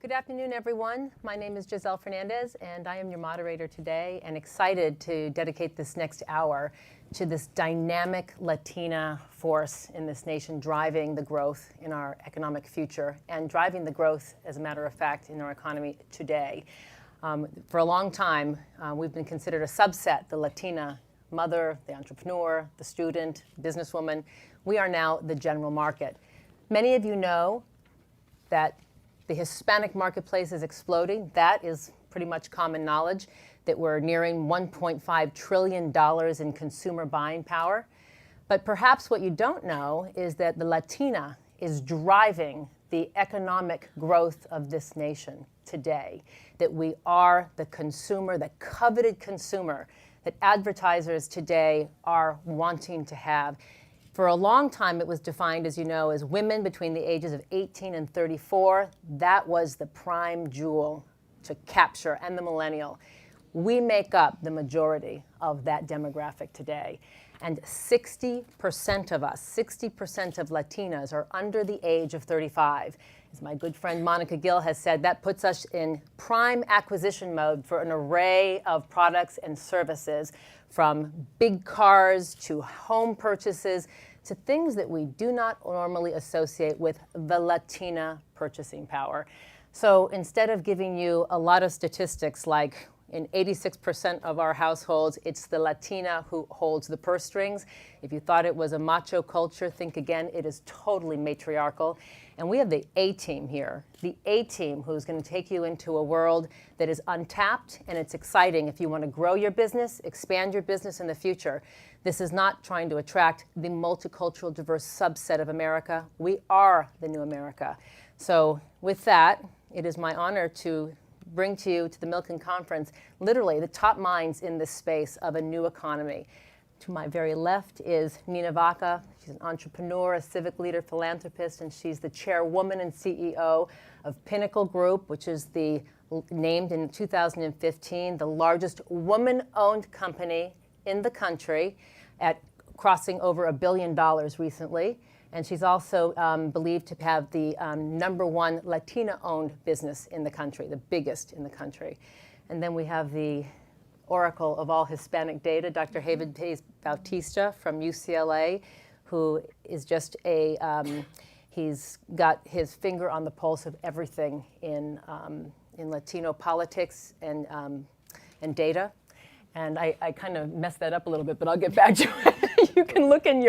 Good afternoon, everyone. My name is Giselle Fernandez, and I am your moderator today, and excited to dedicate this next hour to this dynamic Latina force in this nation, driving the growth in our economic future and driving the growth, as a matter of fact, in our economy today. For a long time, we've been considered a subset, the Latina mother, the entrepreneur, the student, businesswoman. We are now the general market. Many of you know that the Hispanic marketplace is exploding. That is pretty much common knowledge, that we're nearing $1.5 trillion in consumer buying power. But perhaps what you don't know is that the Latina is driving the economic growth of this nation today, that we are the consumer, the coveted consumer that advertisers today are wanting to have. For a long time, it was defined, as you know, as women between the ages of 18 and 34. That was the prime jewel to capture, and the millennial. We make up the majority of that demographic today. And 60% of us, 60% of Latinas are under the age of 35. As my good friend Monica Gill has said, that puts us in prime acquisition mode for an array of products and services, from big cars to home purchases to things that we do not normally associate with the Latina purchasing power. So instead of giving you a lot of statistics like in 86% of our households, it's the Latina who holds the purse strings. If you thought it was a macho culture, think again. It is totally matriarchal. And we have the A-team here, the A-team who's going to take you into a world that is untapped, and it's exciting if you want to grow your business, expand your business in the future. This is not trying to attract the multicultural, diverse subset of America. We are the new America. So with that, it is my honor to bring to you, to the Milken Conference, literally the top minds in this space of a new economy. To my very left is Nina Vaca. She's an entrepreneur, a civic leader, philanthropist, and she's the chairwoman and CEO of Pinnacle Group, which is named in 2015 the largest woman-owned company in the country, at crossing over $1 billion recently. And she's also believed to have the #1 Latina-owned business in the country, the biggest in the country. And then we have the oracle of all Hispanic data, Dr. David Hayes Bautista from UCLA, who is just he's got his finger on the pulse of everything in Latino politics and data. And I kind of messed that up a little bit, but I'll get back to it. You can look in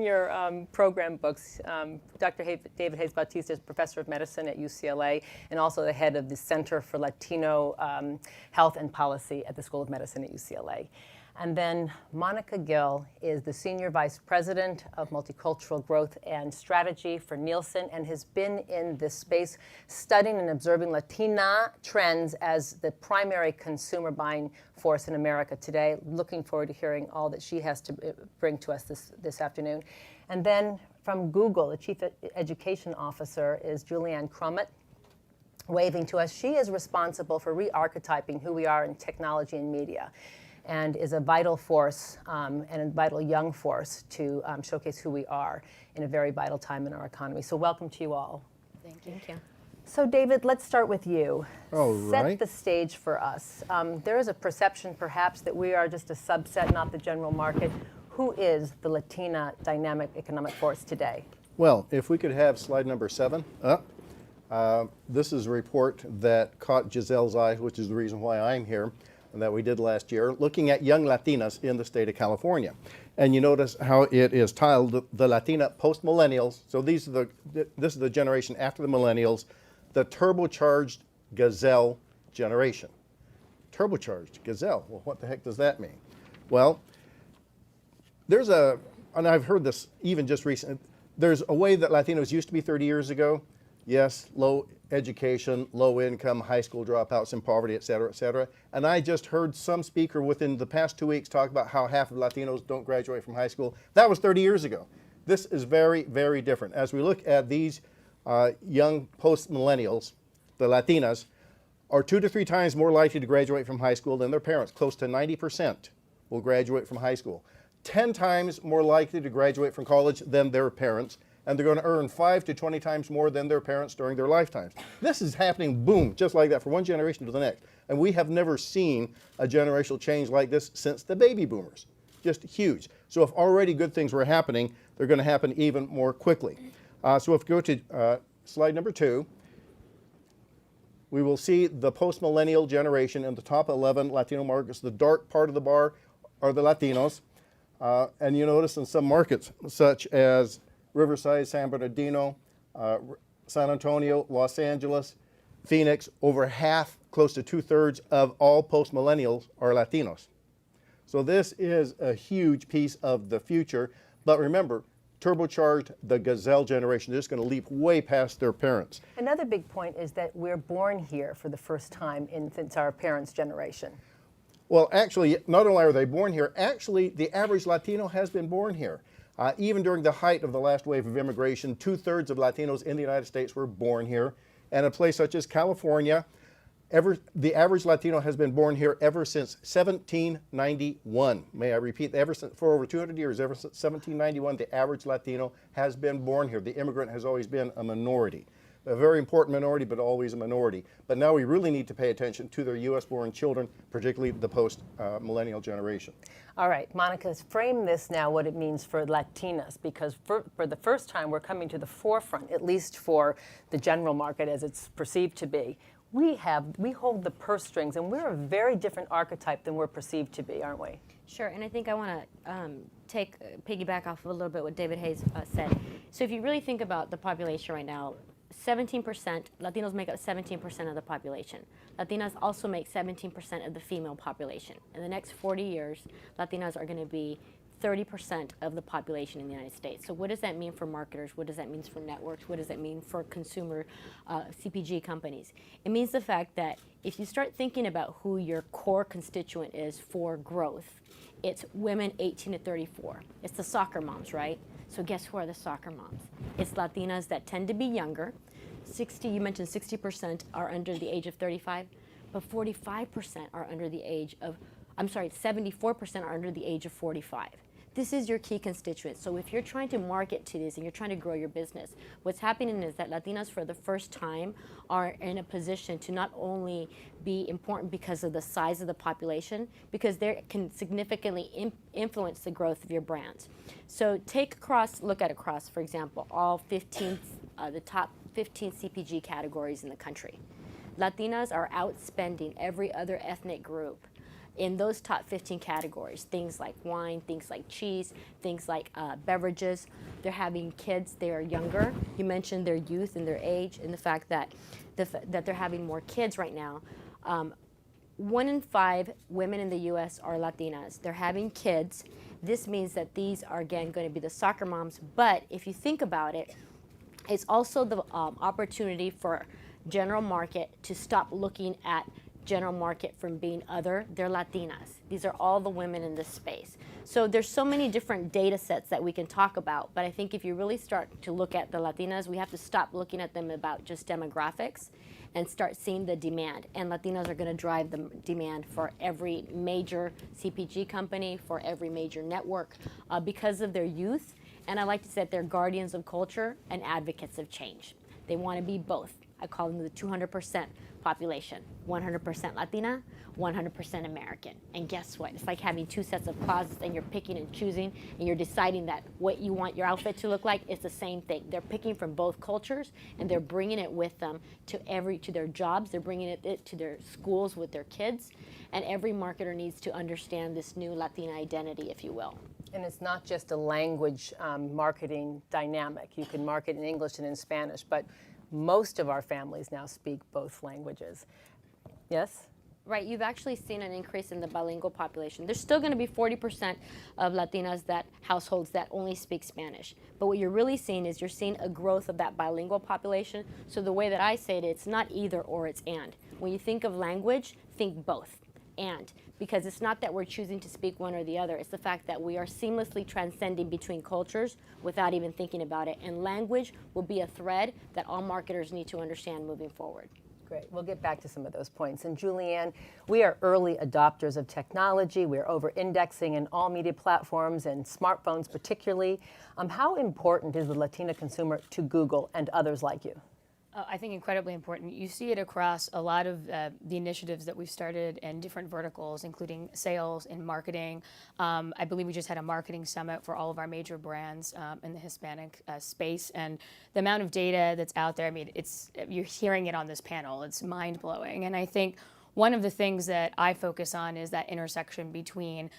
your program books. Dr. David Hayes Bautista is professor of medicine at UCLA and also the head of the Center for Latino Health and Policy at the School of Medicine at UCLA. And then Monica Gill is the Senior Vice President of Multicultural Growth and Strategy for Nielsen, and has been in this space studying and observing Latina trends as the primary consumer buying force in America today. Looking forward to hearing all that she has to bring to us this afternoon. And then from Google, the Chief Education Officer is Julianne Crummett, waving to us. She is responsible for re-archetyping who we are in technology and media, and is a vital force and a vital young force to showcase who we are in a very vital time in our economy. So welcome to you all. Thank you. So David, let's start with you. All right. Set the stage for us. There is a perception perhaps that we are just a subset, not the general market. Who is the Latina dynamic economic force today? Well, if we could have slide number 7 up. This is a report that caught Giselle's eye, which is the reason why I'm here, and that we did last year, looking at young Latinas in the state of California. And you notice how it is titled the Latina PostMillenials. So this is the generation after the millennials, the turbocharged Giselle generation. Turbocharged Giselle. Well, what the heck does that mean? Well, and I've heard this even just recently, there's a way that Latinos used to be 30 years ago. Yes, low education, low income, high school dropouts, and poverty, et cetera, et cetera. And I just heard some speaker within the past 2 weeks talk about how half of Latinos don't graduate from high school. That was 30 years ago. This is very, very different. As we look at these young post-millennials, the Latinas, are 2 to 3 times more likely to graduate from high school than their parents. Close to 90% will graduate from high school. 10 times more likely to graduate from college than their parents, and they're going to earn 5 to 20 times more than their parents during their lifetimes. This is happening, boom, just like that, from one generation to the next. And we have never seen a generational change like this since the baby boomers. Just huge. So if already good things were happening, they're going to happen even more quickly. So if we go to slide number 2, we will see the post-millennial generation in the top 11 Latino markets. The dark part of the bar are the Latinos. And you notice in some markets, such as Riverside, San Bernardino, San Antonio, Los Angeles, Phoenix, over half, close to 2/3 of all post-millennials are Latinos. So this is a huge piece of the future. But remember, turbocharged the Giselle generation. They're just going to leap way past their parents. Another big point is that we're born here for the first time since our parents' generation. Well, actually, not only are they born here, actually, the average Latino has been born here. Even during the height of the last wave of immigration, 2/3 of Latinos in the United States were born here. And a place such as California, the average Latino has been born here ever since 1791. May I repeat, for over 200 years, ever since 1791, the average Latino has been born here. The immigrant has always been a minority. A very important minority, but always a minority. But now we really need to pay attention to their U.S.-born children, particularly the post-millennial generation. All right, Monica, frame this now, what it means for Latinas, because for the first time we're coming to the forefront, at least for the general market as it's perceived to be. We hold the purse strings, and we're a very different archetype than we're perceived to be, aren't we? Sure, and I think I want to piggyback off of a little bit what David Hayes said. So if you really think about the population right now, 17%, Latinos make up 17% of the population. Latinas also make 17% of the female population. In the next 40 years, Latinas are going to be 30% of the population in the United States. So what does that mean for marketers? What does that mean for networks? What does that mean for consumer CPG companies? It means the fact that if you start thinking about who your core constituent is for growth, it's women 18 to 34. It's the soccer moms, right? So guess who are the soccer moms? It's Latinas that tend to be younger. You mentioned 60% are under the age of 35, but 45% are under the age of, 74% are under the age of 45. This is your key constituent. So if you're trying to market to this and you're trying to grow your business, what's happening is that Latinas for the first time are in a position to not only be important because of the size of the population, because they can significantly influence the growth of your brands. So look at across, for example, all 15, the top 15 CPG categories in the country. Latinas are outspending every other ethnic group in those top 15 categories, things like wine, things like cheese, things like beverages. They're having kids, they are younger. You mentioned their youth and their age and the fact that they're having more kids right now. 1 in 5 women in the U.S. are Latinas. They're having kids. This means that these are, again, going to be the soccer moms. But if you think about it, it's also the opportunity for general market to stop looking at general market from being other. They're Latinas. These are all the women in this space. So there's so many different data sets that we can talk about, but I think if you really start to look at the Latinas, we have to stop looking at them about just demographics and start seeing the demand. And Latinas are going to drive the demand for every major CPG company, for every major network, because of their youth. And I like to say that they're guardians of culture and advocates of change. They want to be both. I call them the 200% population, 100% Latina, 100% American. And guess what? It's like having 2 sets of closets and you're picking and choosing and you're deciding that what you want your outfit to look like. It's the same thing. They're picking from both cultures and they're bringing it with them to their jobs. They're bringing it to their schools with their kids. And every marketer needs to understand this new Latina identity, if you will. And it's not just a language marketing dynamic. You can market in English and in Spanish, but most of our families now speak both languages. Yes? Right, you've actually seen an increase in the bilingual population. There's still going to be 40% of Latinas households that only speak Spanish. But what you're really seeing is you're seeing a growth of that bilingual population. So the way that I say it, it's not either or, it's and. When you think of language, think both. And. Because it's not that we're choosing to speak one or the other. It's the fact that we are seamlessly transcending between cultures without even thinking about it. And language will be a thread that all marketers need to understand moving forward. Great. We'll get back to some of those points. And Julianne, we are early adopters of technology. We're over-indexing in all media platforms and smartphones particularly. How important is the Latina consumer to Google and others like you? I think incredibly important. You see it across a lot of the initiatives that we've started in different verticals, including sales and marketing. I believe we just had a marketing summit for all of our major brands in the Hispanic space, and the amount of data that's out there, I mean, you're hearing it on this panel. It's mind-blowing, and I think one of the things that I focus on is that intersection between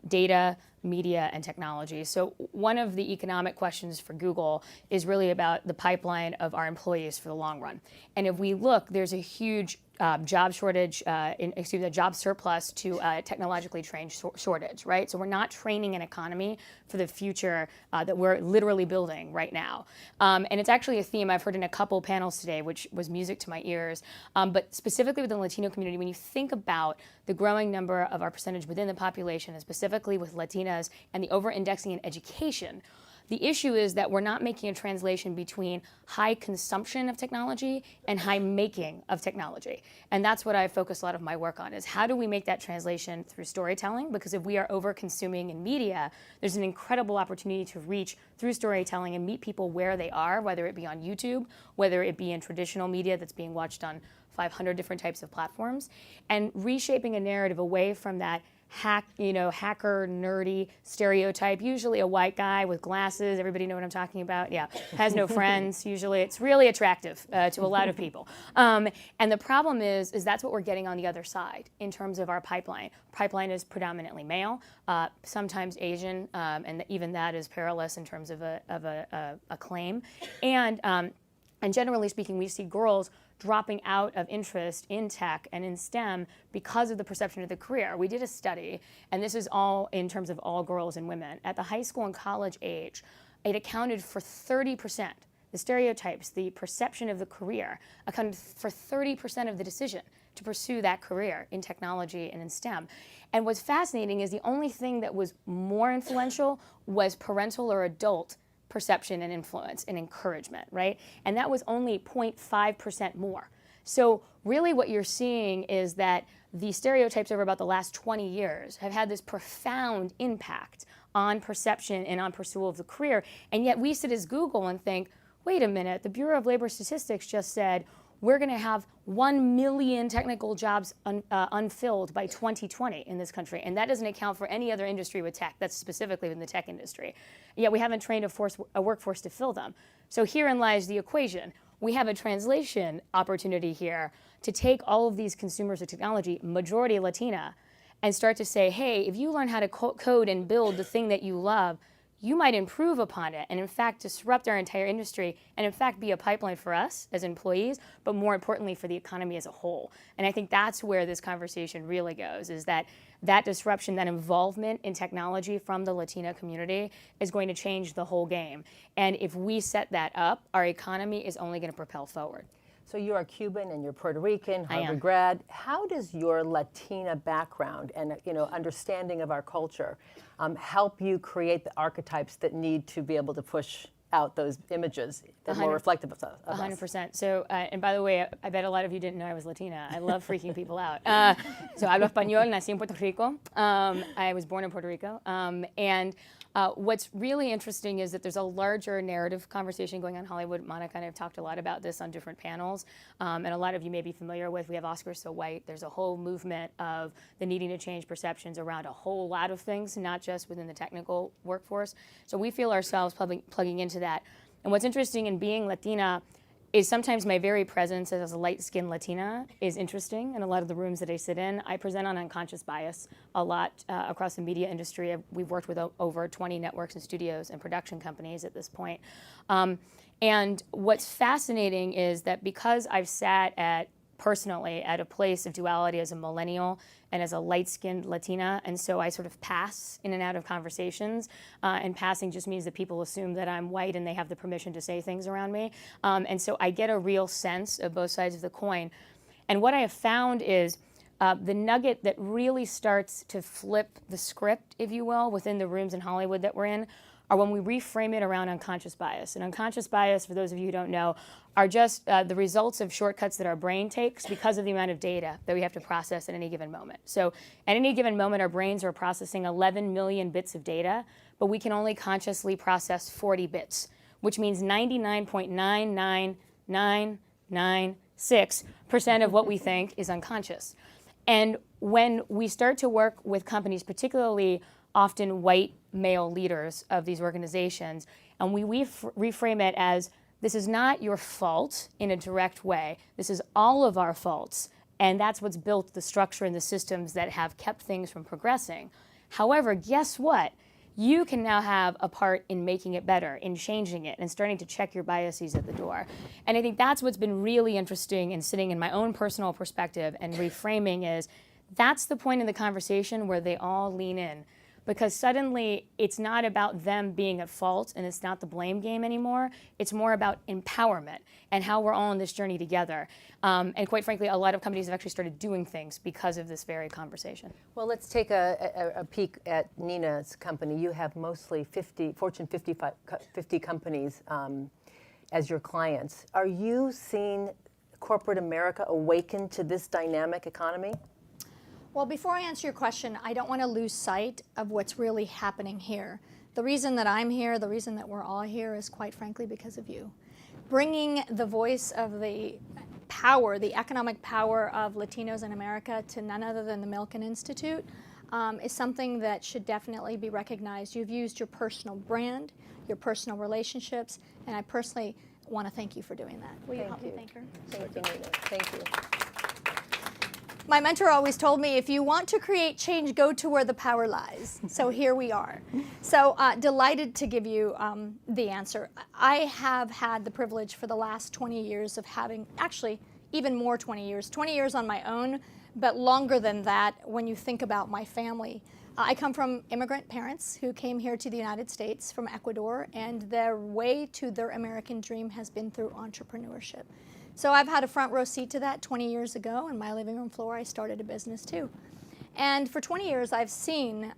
data, media, and technology. So one of the economic questions for Google is really about the pipeline of our employees for the long run. And if we look, there's a huge job shortage, job surplus to technologically trained shortage, right? So we're not training an economy for the future that we're literally building right now. And it's actually a theme I've heard in a couple panels today, which was music to my ears. But specifically within the Latino community, when you think about the growing number of our percentage within the population, and specifically with Latinas, and the over-indexing in education, the issue is that we're not making a translation between high consumption of technology and high making of technology. And that's what I focus a lot of my work on, is how do we make that translation through storytelling? Because if we are over-consuming in media, there's an incredible opportunity to reach through storytelling and meet people where they are, whether it be on YouTube, whether it be in traditional media that's being watched on 500 different types of platforms, and reshaping a narrative away from that hacker, nerdy stereotype, usually a white guy with glasses. Everybody know what I'm talking about? Yeah, has no friends, usually. It's really attractive to a lot of people. And the problem is that's what we're getting on the other side in terms of our pipeline. Pipeline is predominantly male, sometimes Asian, and even that is perilous in terms of a claim. And generally speaking, we see girls dropping out of interest in tech and in STEM because of the perception of the career. We did a study, and this is all in terms of all girls and women. At the high school and college age, it accounted for 30%. The stereotypes, the perception of the career, accounted for 30% of the decision to pursue that career in technology and in STEM. And what's fascinating is the only thing that was more influential was parental or adult perception and influence and encouragement, right? And that was only 0.5% more. So really what you're seeing is that the stereotypes over about the last 20 years have had this profound impact on perception and on pursuit of the career. And yet we sit as Google and think, wait a minute, the Bureau of Labor Statistics just said we're going to have 1 million technical jobs unfilled by 2020 in this country. And that doesn't account for any other industry with tech. That's specifically in the tech industry. Yet we haven't trained a workforce to fill them. So herein lies the equation. We have a translation opportunity here to take all of these consumers of technology, majority Latina, and start to say, hey, if you learn how to code and build the thing that you love, you might improve upon it and in fact disrupt our entire industry and in fact be a pipeline for us as employees, but more importantly for the economy as a whole. And I think that's where this conversation really goes, is that disruption, that involvement in technology from the Latina community is going to change the whole game. And if we set that up, our economy is only going to propel forward. So you are Cuban and you're Puerto Rican, I am. Harvard grad. How does your Latina background and understanding of our culture help you create the archetypes that need to be able to push out those images that are more reflective of us? 100%. So, and by the way, I bet a lot of you didn't know I was Latina. I love freaking people out. So hablo español, nací en Puerto Rico. I was born in Puerto Rico. And what's really interesting is that there's a larger narrative conversation going on in Hollywood. Monica and I have talked a lot about this on different panels. And a lot of you may be familiar with, we have Oscars So White. There's a whole movement of the needing to change perceptions around a whole lot of things, not just within the technical workforce. So we feel ourselves plugging into that. And what's interesting in being Latina is sometimes my very presence as a light-skinned Latina is interesting in a lot of the rooms that I sit in. I present on unconscious bias a lot across the media industry. We've worked with over 20 networks and studios and production companies at this point. And what's fascinating is that because I've sat personally at a place of duality as a millennial and as a light-skinned Latina, and so I sort of pass in and out of conversations, and passing just means that people assume that I'm white and they have the permission to say things around me, and so I get a real sense of both sides of the coin. And what I have found is the nugget that really starts to flip the script, if you will, within the rooms in Hollywood that we're in, are when we reframe it around unconscious bias. And unconscious bias, for those of you who don't know, are just the results of shortcuts that our brain takes because of the amount of data that we have to process at any given moment. So at any given moment, our brains are processing 11 million bits of data, but we can only consciously process 40 bits, which means 99.99996% of what we think is unconscious. And when we start to work with companies, particularly often white male leaders of these organizations, and we reframe it as, this is not your fault in a direct way, this is all of our faults, and that's what's built the structure and the systems that have kept things from progressing. However, guess what? You can now have a part in making it better, in changing it, and starting to check your biases at the door. And I think that's what's been really interesting in sitting in my own personal perspective and reframing is, that's the point in the conversation where they all lean in. Because suddenly it's not about them being at fault and it's not the blame game anymore. It's more about empowerment and how we're all on this journey together. And quite frankly, a lot of companies have actually started doing things because of this very conversation. Well, let's take a peek at Nina's company. You have mostly Fortune 50 companies as your clients. Are you seeing corporate America awaken to this dynamic economy? Well, before I answer your question, I don't want to lose sight of what's really happening here. The reason that I'm here, the reason that we're all here is quite frankly because of you. Bringing the voice of the power, the economic power of Latinos in America to none other than the Milken Institute is something that should definitely be recognized. You've used your personal brand, your personal relationships, and I personally want to thank you for doing that. Will you help me thank her? Thank you, Nina. Thank you. My mentor always told me, if you want to create change, go to where the power lies. So here we are. So delighted to give you the answer. I have had the privilege for the last 20 years of having, actually even more 20 years on my own, but longer than that when you think about my family. I come from immigrant parents who came here to the United States from Ecuador, and their way to their American dream has been through entrepreneurship. So I've had a front row seat to that. 20 years ago, on my living room floor, I started a business too. And for 20 years, I've seen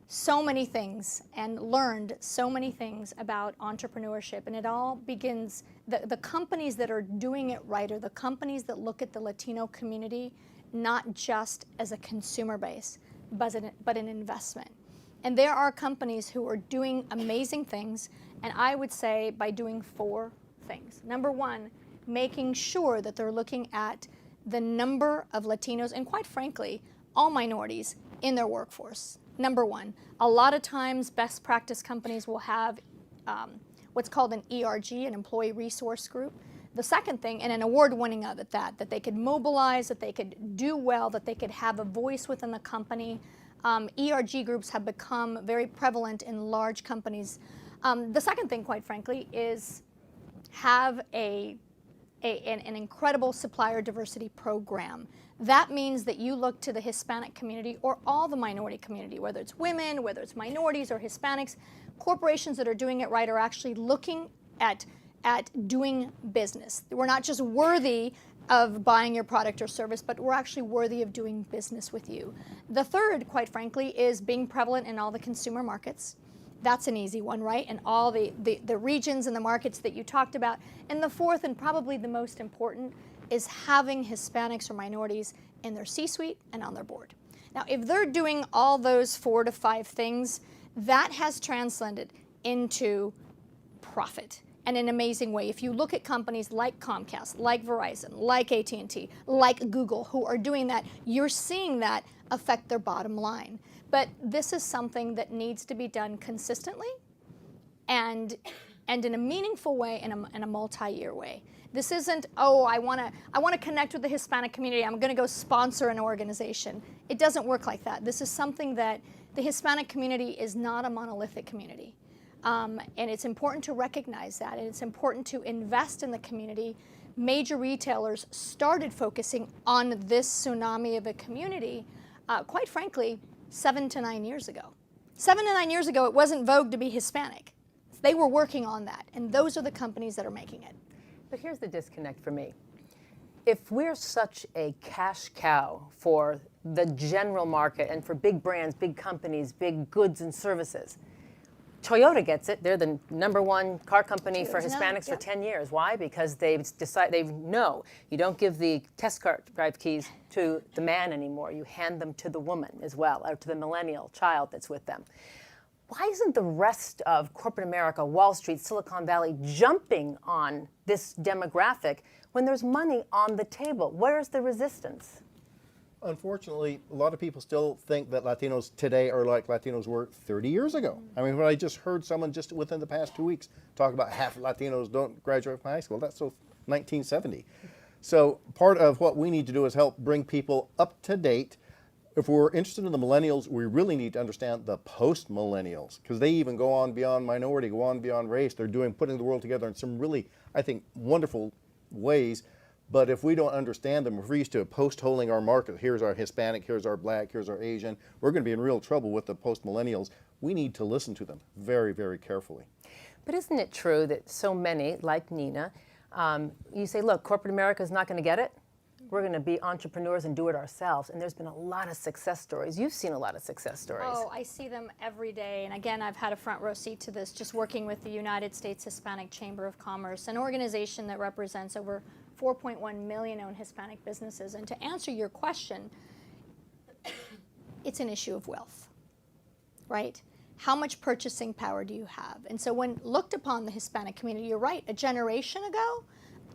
so many things and learned so many things about entrepreneurship. And it all begins, the companies that are doing it right are the companies that look at the Latino community not just as a consumer base, but an investment. And there are companies who are doing amazing things, and I would say by doing 4 things. Number one, making sure that they're looking at the number of Latinos and, quite frankly, all minorities in their workforce. Number one, a lot of times best practice companies will have what's called an ERG, an employee resource group. The second thing, and an award-winning of it, that they could mobilize, that they could do well, that they could have a voice within the company. ERG groups have become very prevalent in large companies. The second thing, quite frankly, is have an incredible supplier diversity program. That means that you look to the Hispanic community or all the minority community, whether it's women, whether it's minorities or Hispanics. Corporations that are doing it right are actually looking at doing business. We're not just worthy of buying your product or service, but we're actually worthy of doing business with you. The third, quite frankly, is being prevalent in all the consumer markets. That's an easy one, right? And all the regions and the markets that you talked about. And the fourth, and probably the most important, is having Hispanics or minorities in their C-suite and on their board. Now, if they're doing all those 4 to 5 things, that has translated into profit in an amazing way. If you look at companies like Comcast, like Verizon, like AT&T, like Google, who are doing that, you're seeing that affect their bottom line. But this is something that needs to be done consistently and in a meaningful way, in a multi-year way. This isn't, oh, I want to connect with the Hispanic community, I'm going to go sponsor an organization. It doesn't work like that. This is something that the Hispanic community is not a monolithic community. And it's important to recognize that, and it's important to invest in the community. Major retailers started focusing on this tsunami of a community, quite frankly, 7 to 9 years ago. 7 to 9 years ago, it wasn't vogue to be Hispanic. They were working on that, and those are the companies that are making it. But here's the disconnect for me. If we're such a cash cow for the general market and for big brands, big companies, big goods and services, Toyota gets it. They're the #1 car company for Toyota's now, Hispanics for yep. 10 years. Why? Because they know you don't give the test car drive keys to the man anymore. You hand them to the woman as well, or to the millennial child that's with them. Why isn't the rest of corporate America, Wall Street, Silicon Valley, jumping on this demographic when there's money on the table? Where's the resistance? Unfortunately, a lot of people still think that Latinos today are like Latinos were 30 years ago. I mean, when I just heard someone just within the past 2 weeks talk about half of Latinos don't graduate from high school. That's so 1970. So part of what we need to do is help bring people up to date. If we're interested in the millennials, we really need to understand the post-millennials, because they even go on beyond minority, go on beyond race. They're putting the world together in some really, I think, wonderful ways. But if we don't understand them, if we're used to post-holing our market, here's our Hispanic, here's our Black, here's our Asian, we're going to be in real trouble with the post-millennials. We need to listen to them very, very carefully. But isn't it true that so many, like Nina, you say, look, corporate America is not going to get it. We're going to be entrepreneurs and do it ourselves. And there's been a lot of success stories. You've seen a lot of success stories. Oh, I see them every day. And again, I've had a front row seat to this, just working with the United States Hispanic Chamber of Commerce, an organization that represents over 4.1 million owned Hispanic businesses. And to answer your question, it's an issue of wealth, right? How much purchasing power do you have? And so when looked upon the Hispanic community, you're right, a generation ago,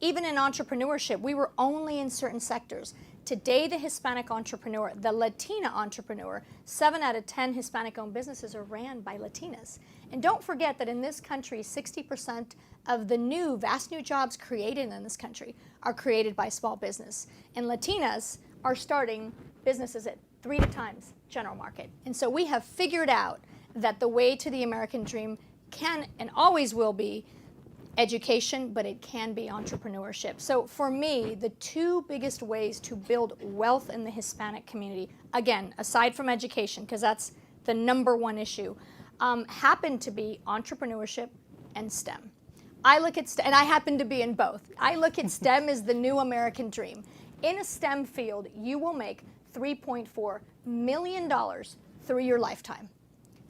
even in entrepreneurship, we were only in certain sectors. Today, the Hispanic entrepreneur, the Latina entrepreneur, 7 out of 10 Hispanic-owned businesses are ran by Latinas. And don't forget that in this country, 60% of the vast new jobs created in this country are created by small business. And Latinas are starting businesses at 3 times general market. And so we have figured out that the way to the American dream can and always will be education, but it can be entrepreneurship. So for me, the 2 biggest ways to build wealth in the Hispanic community, again, aside from education, because that's the #1 issue, happen to be entrepreneurship and STEM. I look at STEM, and I happen to be in both. I look at STEM as the new American dream. In a STEM field, you will make $3.4 million through your lifetime.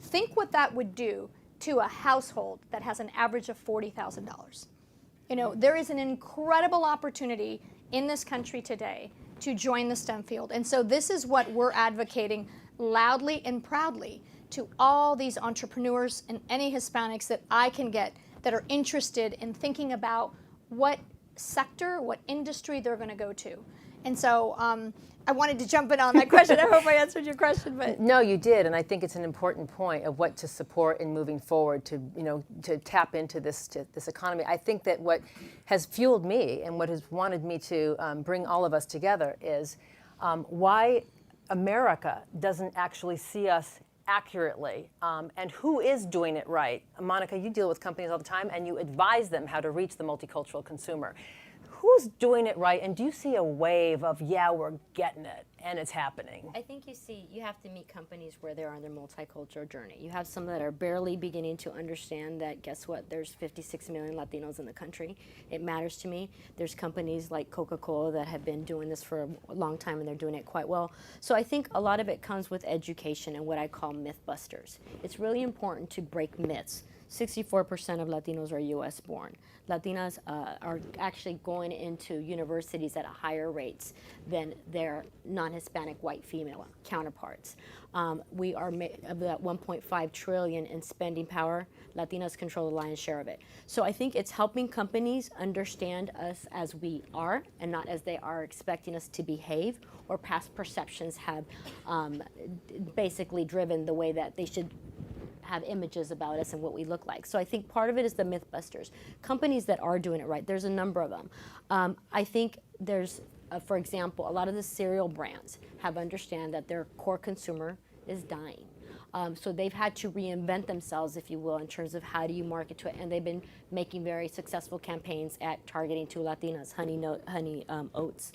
Think what that would do to a household that has an average of $40,000. You know, there is an incredible opportunity in this country today to join the STEM field. And so this is what we're advocating loudly and proudly to all these entrepreneurs and any Hispanics that I can get that are interested in thinking about what sector, what industry they're going to go to. And so I wanted to jump in on that question. I hope I answered your question. But no, you did, and I think it's an important point of what to support in moving forward to tap into this economy. I think that what has fueled me and what has wanted me to bring all of us together is why America doesn't actually see us accurately, and who is doing it right. Monica, you deal with companies all the time, and you advise them how to reach the multicultural consumer. Who's doing it right, and do you see a wave of, yeah, we're getting it, and it's happening? I think you have to meet companies where they're on their multicultural journey. You have some that are barely beginning to understand that, guess what, there's 56 million Latinos in the country. It matters to me. There's companies like Coca-Cola that have been doing this for a long time, and they're doing it quite well. So I think a lot of it comes with education and what I call myth busters. It's really important to break myths. 64% of Latinos are U.S. born. Latinas are actually going into universities at higher rates than their non-Hispanic white female counterparts. We are of that 1.5 trillion in spending power. Latinas control the lion's share of it. So I think it's helping companies understand us as we are and not as they are expecting us to behave, or past perceptions have basically driven the way that they should have images about us and what we look like. So I think part of it is the mythbusters. Companies that are doing it right, there's a number of them. I think there's, for example, a lot of the cereal brands have understand that their core consumer is dying. So they've had to reinvent themselves, if you will, in terms of how do you market to it. And they've been making very successful campaigns at targeting to Latinas, honey oats.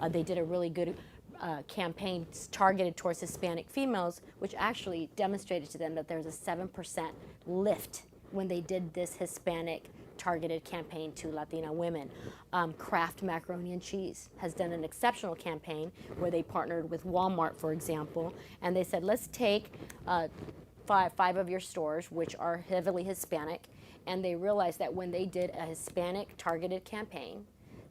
They did a really good campaign targeted towards Hispanic females, which actually demonstrated to them that there's a 7% lift when they did this Hispanic targeted campaign to Latina women. Kraft Macaroni and Cheese has done an exceptional campaign where they partnered with Walmart, for example, and they said, let's take five of your stores, which are heavily Hispanic, and they realized that when they did a Hispanic targeted campaign,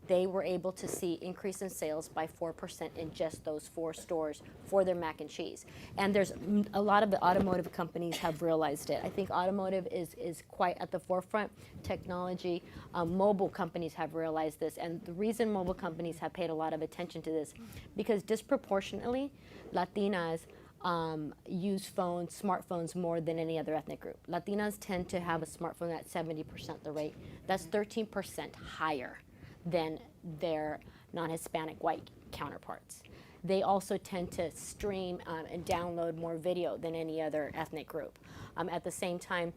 they were able to see increase in sales by 4% in just those 4 stores for their mac and cheese. And there's a lot of the automotive companies have realized it. I think automotive is quite at the forefront. Technology, mobile companies have realized this. And the reason mobile companies have paid a lot of attention to this, because disproportionately, Latinas use smartphones more than any other ethnic group. Latinas tend to have a smartphone at 70% the rate. That's 13% higher than their non-Hispanic white counterparts. They also tend to stream and download more video than any other ethnic group. At the same time,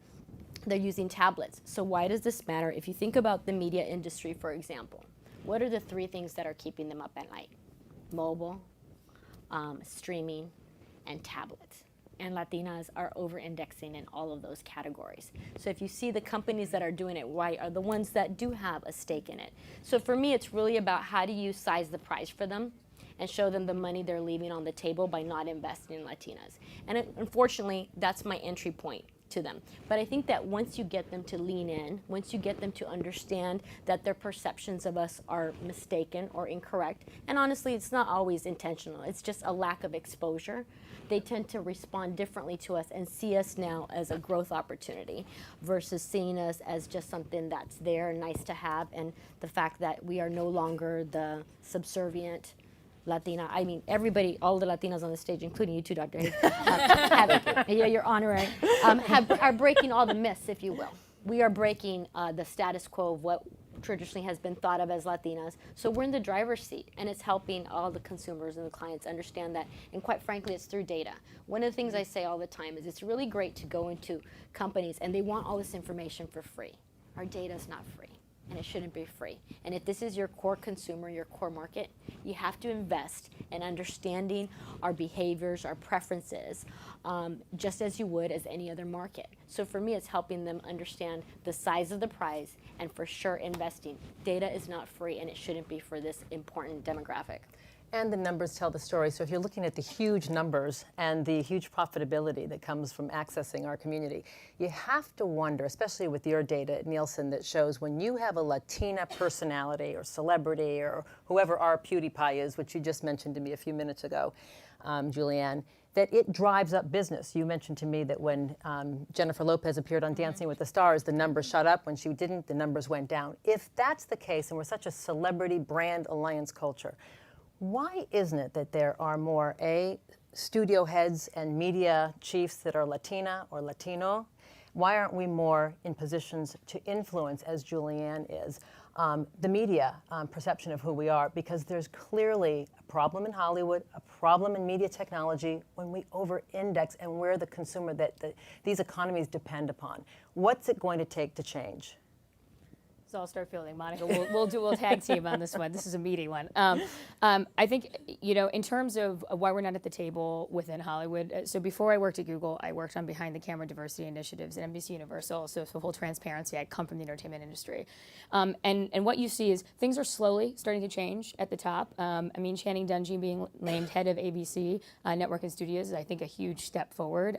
they're using tablets. So why does this matter? If you think about the media industry, for example, what are the 3 things that are keeping them up at night? Mobile, streaming, and tablets. And Latinas are over-indexing in all of those categories. So if you see the companies that are doing it right are the ones that do have a stake in it. So for me, it's really about how do you size the prize for them and show them the money they're leaving on the table by not investing in Latinas. And unfortunately, that's my entry point to them. But I think that once you get them to lean in, once you get them to understand that their perceptions of us are mistaken or incorrect, and honestly, it's not always intentional, it's just a lack of exposure, they tend to respond differently to us and see us now as a growth opportunity versus seeing us as just something that's there, nice to have, and the fact that we are no longer the subservient Latina. I mean, everybody, all the Latinas on the stage, including you too, Dr. Hayes, yeah, you're honorary, are breaking all the myths, if you will. We are breaking the status quo of what traditionally has been thought of as Latinas. So we're in the driver's seat, and it's helping all the consumers and the clients understand that. And quite frankly, it's through data. One of the things I say all the time is it's really great to go into companies, and they want all this information for free. Our data is not free, and it shouldn't be free. And if this is your core consumer, your core market, you have to invest in understanding our behaviors, our preferences, just as you would as any other market. So for me, it's helping them understand the size of the prize and for sure investing. Data is not free, and it shouldn't be for this important demographic. And the numbers tell the story. So if you're looking at the huge numbers and the huge profitability that comes from accessing our community, you have to wonder, especially with your data at Nielsen that shows when you have a Latina personality or celebrity or whoever our PewDiePie is, which you just mentioned to me a few minutes ago, Julianne, that it drives up business. You mentioned to me that when Jennifer Lopez appeared on Dancing with the Stars, the numbers shot up. When she didn't, the numbers went down. If that's the case, and we're such a celebrity brand alliance culture, why isn't it that there are more, studio heads and media chiefs that are Latina or Latino? Why aren't we more in positions to influence, as Julianne is, the media perception of who we are? Because there's clearly a problem in Hollywood, a problem in media technology when we over-index and we're the consumer that these economies depend upon. What's it going to take to change? So I'll start fielding. Monica, we'll tag team on this one. This is a meaty one. I think, in terms of why we're not at the table within Hollywood, so before I worked at Google, I worked on behind the camera diversity initiatives at NBC Universal. So for full transparency, I come from the entertainment industry. And what you see is things are slowly starting to change at the top. Channing Dungey being named head of ABC Network and Studios is, I think, a huge step forward.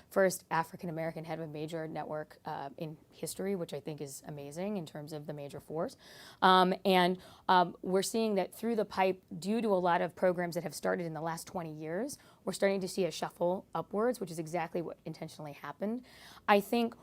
First African-American head of a major network in history, which I think is amazing in terms of the major force. We're seeing that through the pipe, due to a lot of programs that have started in the last 20 years, we're starting to see a shuffle upwards, which is exactly what intentionally happened. I think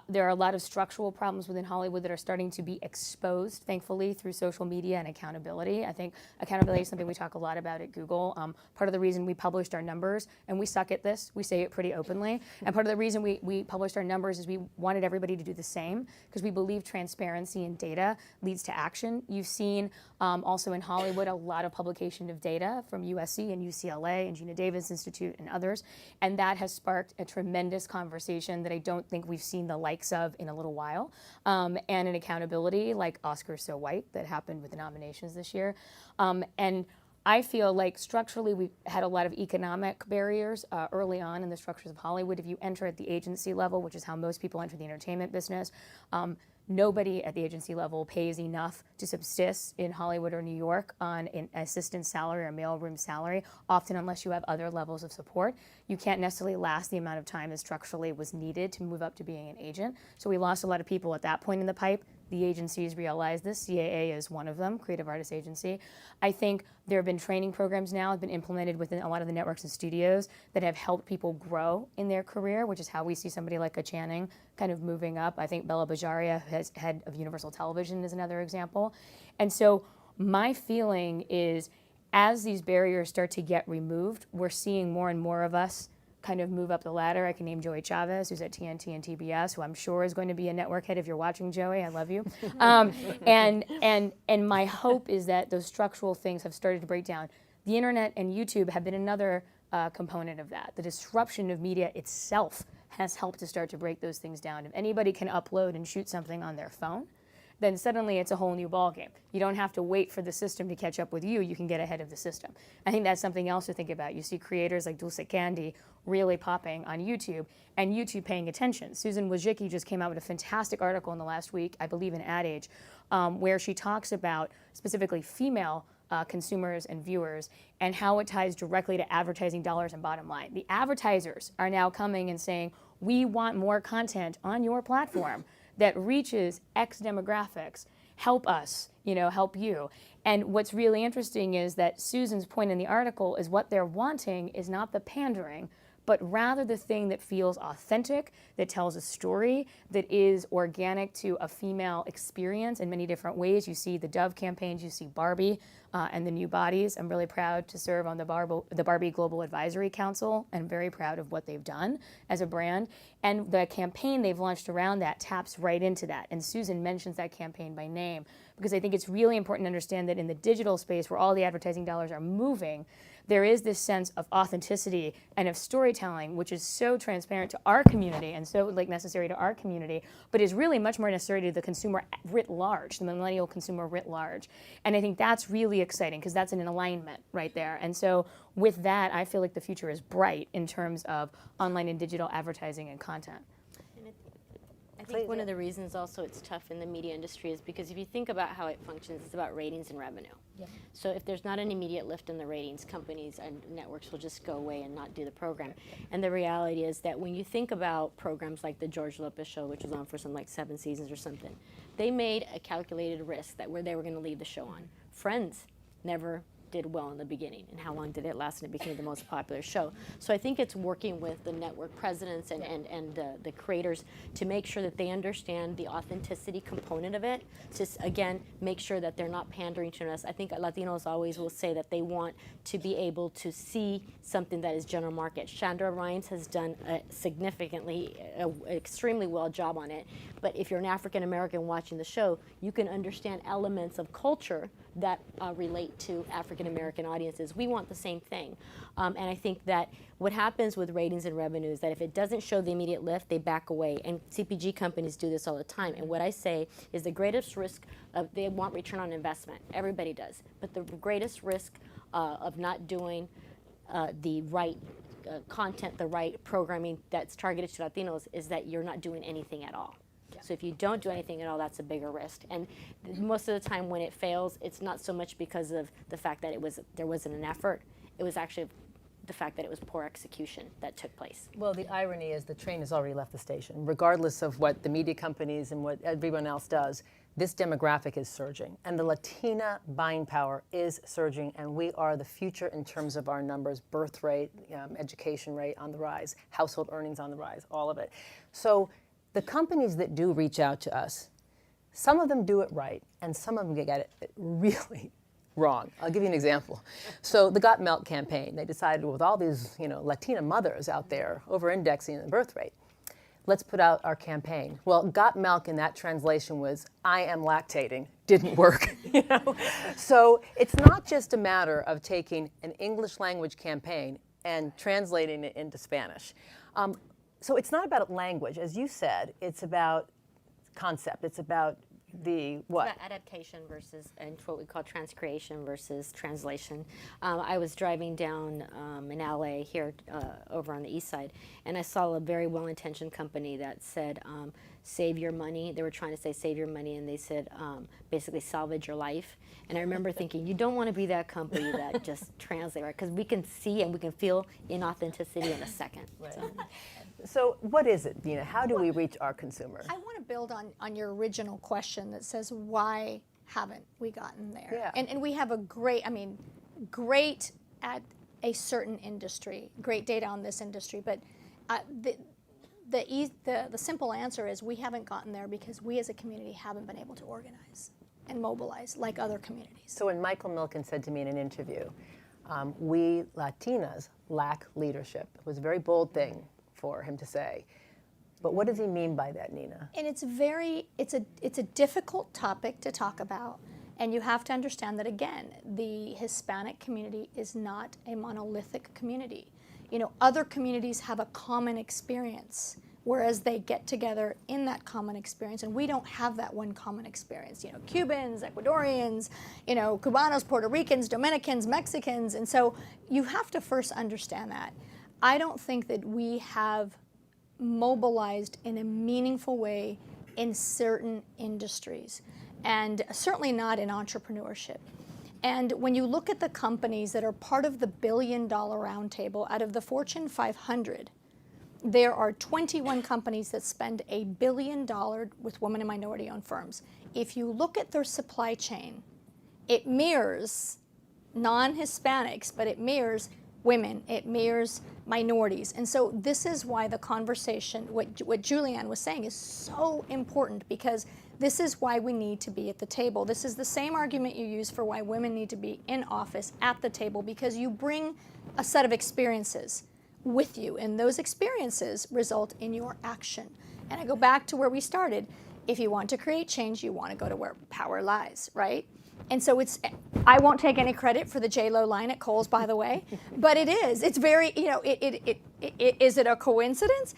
there are a lot of structural problems within Hollywood that are starting to be exposed, thankfully, through social media and accountability. I think accountability is something we talk a lot about at Google. Part of the reason we published our numbers, and we suck at this, we say it pretty openly, and part of the reason we published our numbers is we wanted everybody to do the same, because we believe transparency in data leads to action. You've seen also in Hollywood a lot of publication of data from USC and UCLA and Gina Davis Institute and others, and that has sparked a tremendous conversation that I don't think we've seen the likes of in a little while, and an accountability like Oscars So White that happened with the nominations this year. And I feel like structurally we've had a lot of economic barriers early on in the structures of Hollywood. If you enter at the agency level, which is how most people enter the entertainment business, nobody at the agency level pays enough to subsist in Hollywood or New York on an assistant salary or mailroom salary, often unless you have other levels of support. You can't necessarily last the amount of time that structurally was needed to move up to being an agent. So we lost a lot of people at that point in the pipe. The agencies realized this. CAA is one of them, Creative Artists Agency. I think there have been training programs now have been implemented within a lot of the networks and studios that have helped people grow in their career, which is how we see somebody like a Channing kind of moving up. I think Bella Bajaria, head of Universal Television, is another example. And so my feeling is as these barriers start to get removed, we're seeing more and more of us kind of move up the ladder. I can name Joey Chavez, who's at TNT and TBS, who I'm sure is going to be a network head. If you're watching, Joey, I love you. And my hope is that those structural things have started to break down. The internet and YouTube have been another component of that. The disruption of media itself has helped to start to break those things down. If anybody can upload and shoot something on their phone, then suddenly it's a whole new ballgame. You don't have to wait for the system to catch up with you. You can get ahead of the system. I think that's something else to think about. You see creators like Dulce Candy really popping on YouTube, and YouTube paying attention. Susan Wojcicki just came out with a fantastic article in the last week, I believe in Ad Age, where she talks about specifically female consumers and viewers and how it ties directly to advertising dollars and bottom line. The advertisers are now coming and saying, we want more content on your platform that reaches X demographics. Help us, help you. And what's really interesting is that Susan's point in the article is what they're wanting is not the pandering, but rather the thing that feels authentic, that tells a story, that is organic to a female experience in many different ways. You see the Dove campaigns, you see Barbie and the new bodies. I'm really proud to serve on the Barbie Global Advisory Council and very proud of what they've done as a brand. And the campaign they've launched around that taps right into that. And Susan mentions that campaign by name because I think it's really important to understand that in the digital space where all the advertising dollars are moving, there is this sense of authenticity and of storytelling, which is so transparent to our community and so necessary to our community, but is really much more necessary to the consumer writ large, the millennial consumer writ large. And I think that's really exciting because that's an alignment right there. And so with that, I feel like the future is bright in terms of online and digital advertising and content. I think one of the reasons also it's tough in the media industry is because if you think about how it functions, it's about ratings and revenue. Yeah. So if there's not an immediate lift in the ratings, companies and networks will just go away and not do the program. And the reality is that when you think about programs like the George Lopez show, which was on for some 7 seasons or something, they made a calculated risk that they were going to leave the show on. Friends never did well in the beginning, and how long did it last, and it became the most popular show. So I think it's working with the network presidents and the creators to make sure that they understand the authenticity component of it, to again make sure that they're not pandering to us. I think Latinos always will say that they want to be able to see something that is general market. Chandra Rhimes has done a extremely well job on it, but if you're an African American watching the show, you can understand elements of culture that relate to African American audiences. We want the same thing. And I think that what happens with ratings and revenue is that if it doesn't show the immediate lift, they back away. And CPG companies do this all the time. And what I say is the greatest risk they want return on investment. Everybody does. But the greatest risk of not doing the right content, the right programming that's targeted to Latinos is that you're not doing anything at all. So if you don't do anything at all, that's a bigger risk. And most of the time when it fails, it's not so much because of the fact that there wasn't an effort. It was actually the fact that it was poor execution that took place. Well, the irony is the train has already left the station. Regardless of what the media companies and what everyone else does, this demographic is surging. And the Latina buying power is surging, and we are the future in terms of our numbers, birth rate, education rate on the rise, household earnings on the rise, all of it. So the companies that do reach out to us, some of them do it right, and some of them get it really wrong. I'll give you an example. So the Got Milk campaign, they decided with all these Latina mothers out there over-indexing the birth rate, let's put out our campaign. Well, Got Milk in that translation was, I am lactating, didn't work. So it's not just a matter of taking an English language campaign and translating it into Spanish. So it's not about language, as you said. It's about concept. It's about what? That adaptation versus, and what we call transcreation versus translation. I was driving down in LA here over on the east side, and I saw a very well-intentioned company that said, save your money. They were trying to say save your money, and they said basically salvage your life. And I remember thinking, you don't want to be that company that just translate, right? Because we can see and we can feel inauthenticity in a second. Right. So. So what is it, Nina? How do we reach our consumer? I want to build on your original question that says, why haven't we gotten there? Yeah. And we have a great, great at a certain industry, great data on this industry, but the simple answer is we haven't gotten there because we as a community haven't been able to organize and mobilize like other communities. So when Michael Milken said to me in an interview, we Latinas lack leadership, it was a very bold thing for him to say. But what does he mean by that, Nina? And it's a difficult topic to talk about. And you have to understand that, again, the Hispanic community is not a monolithic community. You know, other communities have a common experience, whereas they get together in that common experience, and we don't have that one common experience. You know, Cubans, Ecuadorians, you know, Cubanos, Puerto Ricans, Dominicans, Mexicans, and so you have to first understand that. I don't think that we have mobilized in a meaningful way in certain industries, and certainly not in entrepreneurship. And when you look at the companies that are part of the billion-dollar roundtable, out of the Fortune 500, there are 21 companies that spend $1 billion with women and minority-owned firms. If you look at their supply chain, it mirrors non-Hispanics, but it mirrors women, it mirrors minorities. And so this is why the conversation, what Julianne was saying, is so important, because this is why we need to be at the table. This is the same argument you use for why women need to be in office at the table, because you bring a set of experiences with you, and those experiences result in your action. And I go back to where we started. If you want to create change, you want to go to where power lies, right? And so I won't take any credit for the J-Lo line at Kohl's, by the way, but it's very, you know, is it a coincidence?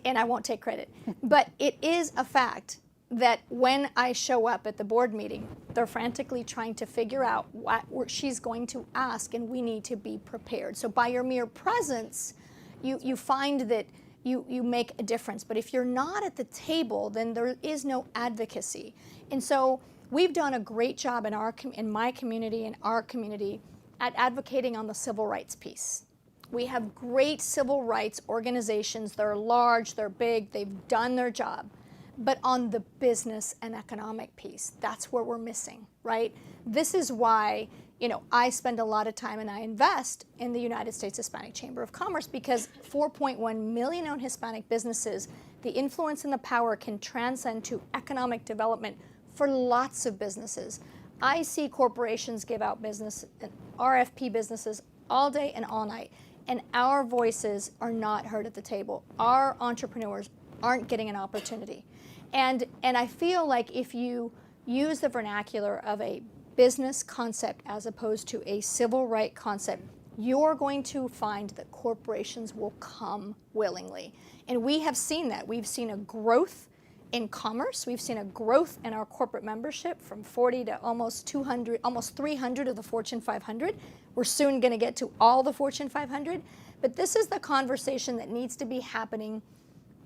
And I won't take credit, but it is a fact that when I show up at the board meeting, they're frantically trying to figure out what she's going to ask, and we need to be prepared. So by your mere presence, you find that you make a difference. But if you're not at the table, then there is no advocacy. And so we've done a great job in my community and our community at advocating on the civil rights piece. We have great civil rights organizations. They're large, they're big, they've done their job. But on the business and economic piece, that's where we're missing, right? This is why, you know, I spend a lot of time and I invest in the United States Hispanic Chamber of Commerce, because 4.1 million owned Hispanic businesses, the influence and the power can transcend to economic development for lots of businesses. I see corporations give out business, RFP businesses all day and all night, and our voices are not heard at the table. Our entrepreneurs aren't getting an opportunity. And I feel like if you use the vernacular of a business concept as opposed to a civil right concept, you're going to find that corporations will come willingly. And we have seen that. We've seen a growth in commerce. We've seen a growth in our corporate membership from 40 to almost 200, almost 300 of the Fortune 500. We're soon going to get to all the Fortune 500. But this is the conversation that needs to be happening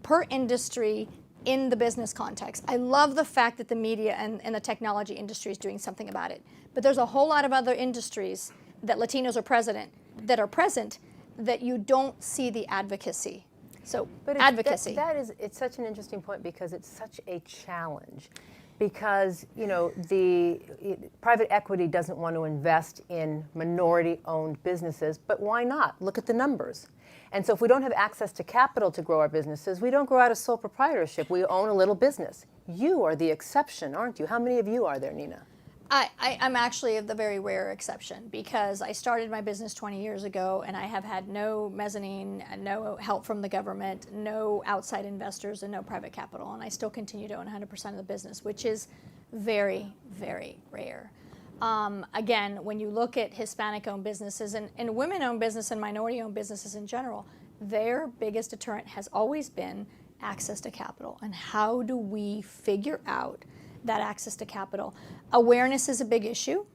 per industry in the business context. I love the fact that the media and the technology industry is doing something about it. But there's a whole lot of other industries that Latinos are present that you don't see the advocacy. So advocacy. It's such an interesting point, because it's such a challenge. Because, you know, the private equity doesn't want to invest in minority-owned businesses, but why not? Look at the numbers. And so if we don't have access to capital to grow our businesses, we don't grow out of sole proprietorship. We own a little business. You are the exception, aren't you? How many of you are there, Nina? I'm actually of the very rare exception, because I started my business 20 years ago, and I have had no mezzanine, no help from the government, no outside investors, and no private capital. And I still continue to own 100% of the business, which is very, very rare. Again, when you look at Hispanic-owned businesses and women-owned business and minority-owned businesses in general, their biggest deterrent has always been access to capital. And how do we figure out that access to capital. Awareness is a big issue.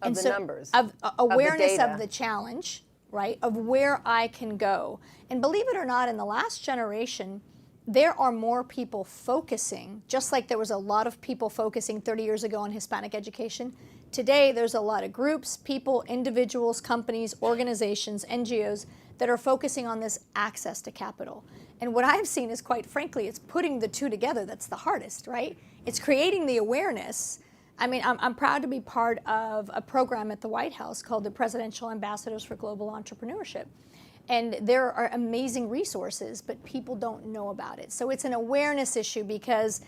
Of the numbers. Of awareness data. of the challenge, right? Of where I can go. And believe it or not, in the last generation, there are more people focusing, just like there was a lot of people focusing 30 years ago on Hispanic education. Today, there's a lot of groups, people, individuals, companies, organizations, NGOs that are focusing on this access to capital. And what I've seen is, quite frankly, it's putting the two together that's the hardest, right? It's creating the awareness. I mean, I'm proud to be part of a program at the White House called the Presidential Ambassadors for Global Entrepreneurship. And there are amazing resources, but people don't know about it. So it's an awareness issue because,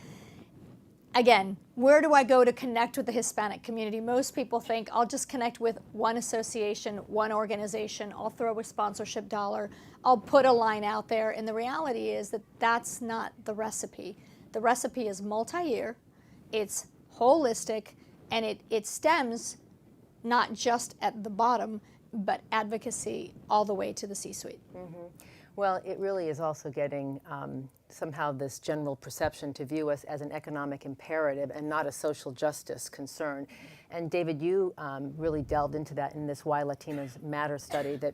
again, where do I go to connect with the Hispanic community? Most people think I'll just connect with one association, one organization, I'll throw a sponsorship dollar, I'll put a line out there. And the reality is that that's not the recipe. The recipe is multi-year, it's holistic, and it stems not just at the bottom, but advocacy all the way to the C-suite. Well, it really is also getting somehow this general perception to view us as an economic imperative and not a social justice concern. And David, you really delved into that in this Why Latinas Matter study that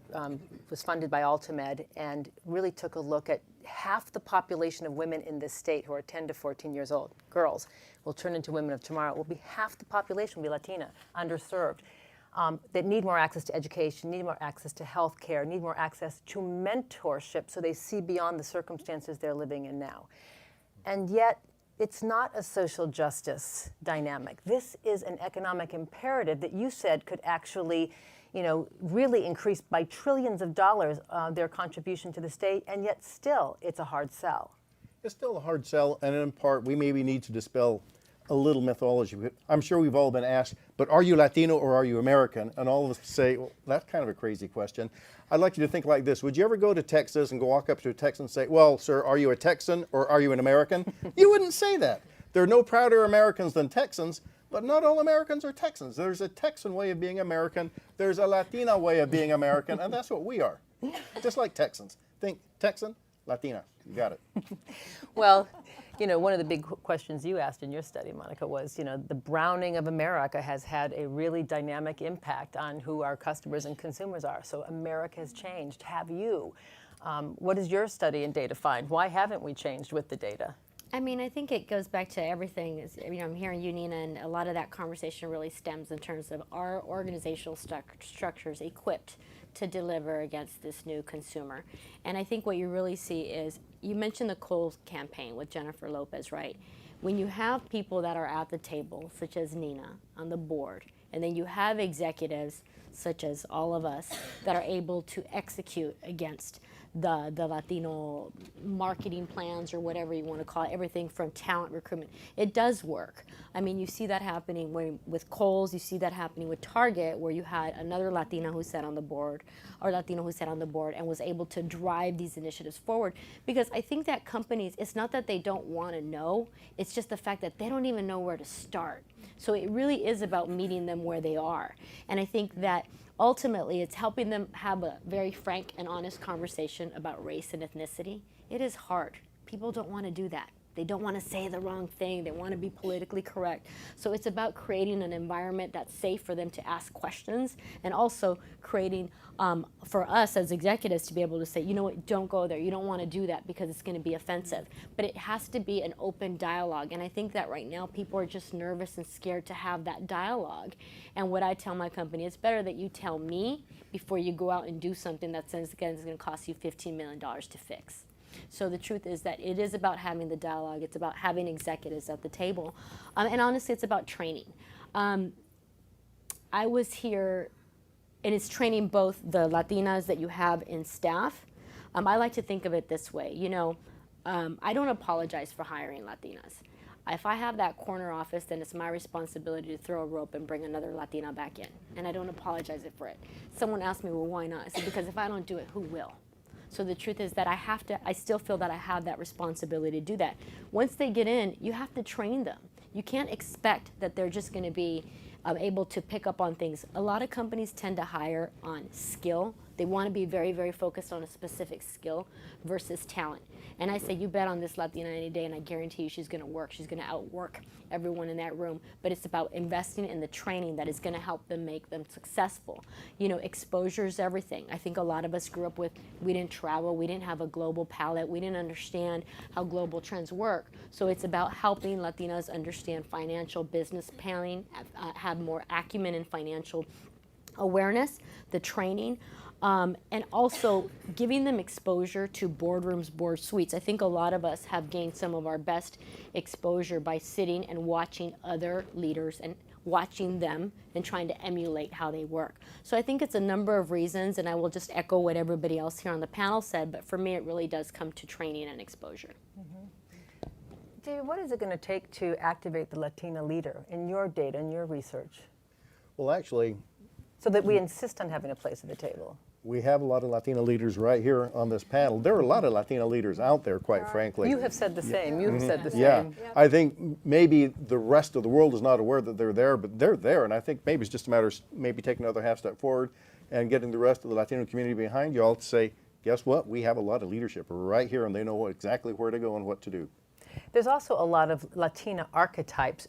was funded by Altamed and really took a look at half the population of women in this state who are 10 to 14 years old, girls, will turn into women of tomorrow. Will be half the population will be Latina, underserved. That need more access to education, need more access to health care, need more access to mentorship so they see beyond the circumstances they're living in now. And yet, it's not a social justice dynamic. This is an economic imperative that you said could actually, really increase by trillions of dollars their contribution to the state, and yet still it's a hard sell. It's still a hard sell, and in part, we maybe need to dispel a little mythology. I'm sure we've all been asked, but are you Latino or are you American? And all of us say, well, that's kind of a crazy question. I'd like you to think like this. Would you ever go to Texas and go walk up to a Texan and say, well, sir, are you a Texan or are you an American? You wouldn't say that. There are no prouder Americans than Texans, but not all Americans are Texans. There's a Texan way of being American. There's a Latina way of being American, and that's what we are. Just like Texans. Think Texan, Latina. You got it. Well, one of the big questions you asked in your study, Monica, was, the browning of America has had a really dynamic impact on who our customers and consumers are. So America has changed. Have you? What does your study and data find? Why haven't we changed with the data? I mean, I think it goes back to everything. I'm hearing you, Nina, and a lot of that conversation really stems in terms of our organizational structures equipped to deliver against this new consumer. And I think what you really see is, you mentioned the Kohl's campaign with Jennifer Lopez, right? When you have people that are at the table, such as Nina, on the board, and then you have executives, such as all of us, that are able to execute against the Latino marketing plans or whatever you want to call it, everything from talent recruitment. It does work. I mean, you see that happening with Kohl's, you see that happening with Target, where you had another Latina who sat on the board, or Latino who sat on the board and was able to drive these initiatives forward. Because I think that companies, it's not that they don't want to know, it's just the fact that they don't even know where to start. So it really is about meeting them where they are. And I think that ultimately, it's helping them have a very frank and honest conversation about race and ethnicity. It is hard. People don't want to do that. They don't want to say the wrong thing. They want to be politically correct. So it's about creating an environment that's safe for them to ask questions, and also creating, for us as executives, to be able to say, you know what, don't go there. You don't want to do that because it's going to be offensive. But it has to be an open dialogue. And I think that right now people are just nervous and scared to have that dialogue. And what I tell my company, it's better that you tell me before you go out and do something that is going to cost you $15 million to fix. So the truth is that it is about having the dialogue. It's about having executives at the table. And honestly, it's about training. I was here, and it's training both the Latinas that you have in staff. I like to think of it this way. I don't apologize for hiring Latinas. If I have that corner office, then it's my responsibility to throw a rope and bring another Latina back in. And I don't apologize for it. Someone asked me, well, why not? I said, because if I don't do it, who will? So the truth is that I still feel that I have that responsibility to do that. Once they get in, you have to train them. You can't expect that they're just going to be able to pick up on things. A lot of companies tend to hire on skill They want to be very, very focused on a specific skill versus talent. And I say, you bet on this Latina any day, and I guarantee you she's going to work. She's going to outwork everyone in that room. But it's about investing in the training that is going to help them make them successful. You know, exposure is everything. I think a lot of us grew up with, we didn't travel, we didn't have a global palette, we didn't understand how global trends work. So it's about helping Latinas understand financial business planning, have more acumen in financial awareness, the training, and also giving them exposure to boardrooms, board suites. I think a lot of us have gained some of our best exposure by sitting and watching other leaders and watching them and trying to emulate how they work. So I think it's a number of reasons, and I will just echo what everybody else here on the panel said, but for me it really does come to training and exposure. David, what is it going to take to activate the Latina leader in your data, in your research, Well, actually, so that we insist on having a place at the table? we have a lot of Latina leaders right here on this panel. There are a lot of Latina leaders out there, quite frankly. You have said the same. You have said the Yeah, same. I think maybe the rest of the world is not aware that they're there, but they're there, and I think maybe it's just a matter of maybe taking another half step forward and getting the rest of the Latino community behind you all to say, guess what? We have a lot of leadership right here, and they know exactly where to go and what to do. There's also a lot of Latina archetypes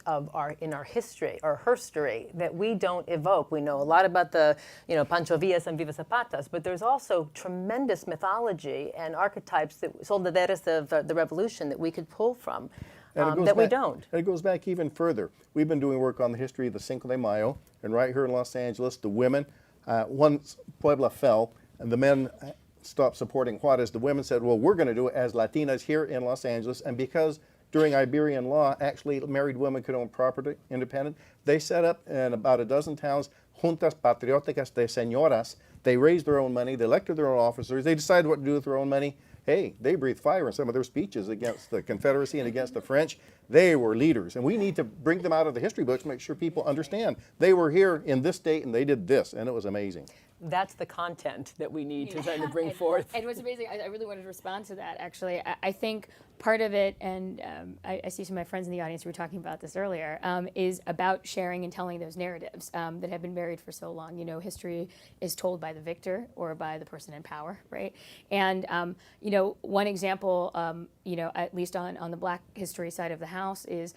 in our history, or herstory, that we don't evoke. We know a lot about the, Pancho Villas and Viva Zapatas, but there's also tremendous mythology and archetypes that soldaderas of the revolution that we could pull from, that we don't. And it goes back even further. We've been doing work on the history of the Cinco de Mayo, and right here in Los Angeles, the women, once Puebla fell, and the men stopped supporting Juarez, the women said, well, we're going to do it as Latinas here in Los Angeles. And because during Iberian law, actually married women could own property independent, they set up in about a dozen towns, juntas patrióticas de señoras. They raised their own money, they elected their own officers, they decided what to do with their own money. Hey, they breathed fire in some of their speeches against the Confederacy and against the French. They were leaders, and we need to bring them out of the history books to make sure people understand they were here in this state and they did this, and it was amazing. That's the content that we need to try to bring forth. And what's amazing, I really wanted to respond to that, actually. I think part of it, and I see some of my friends in the audience who were talking about this earlier, is about sharing and telling those narratives that have been buried for so long. History is told by the victor or by the person in power, right? And, one example, at least on the Black history side of the house is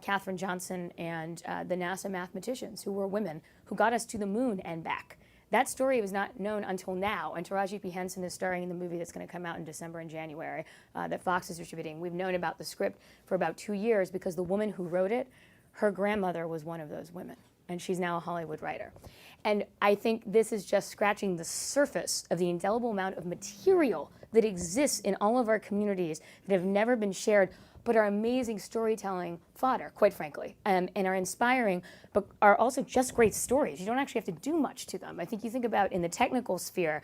Katherine Johnson and the NASA mathematicians, who were women, who got us to the moon and back. That story was not known until now, and Taraji P. Henson is starring in the movie that's going to come out in December and January that Fox is distributing. We've known about the script for about 2 years because the woman who wrote it, her grandmother was one of those women, and she's now a Hollywood writer. And I think this is just scratching the surface of the indelible amount of material that exists in all of our communities that have never been shared, but are amazing storytelling fodder, quite frankly, and are inspiring, but are also just great stories. You don't actually have to do much to them. I think you think about in the technical sphere,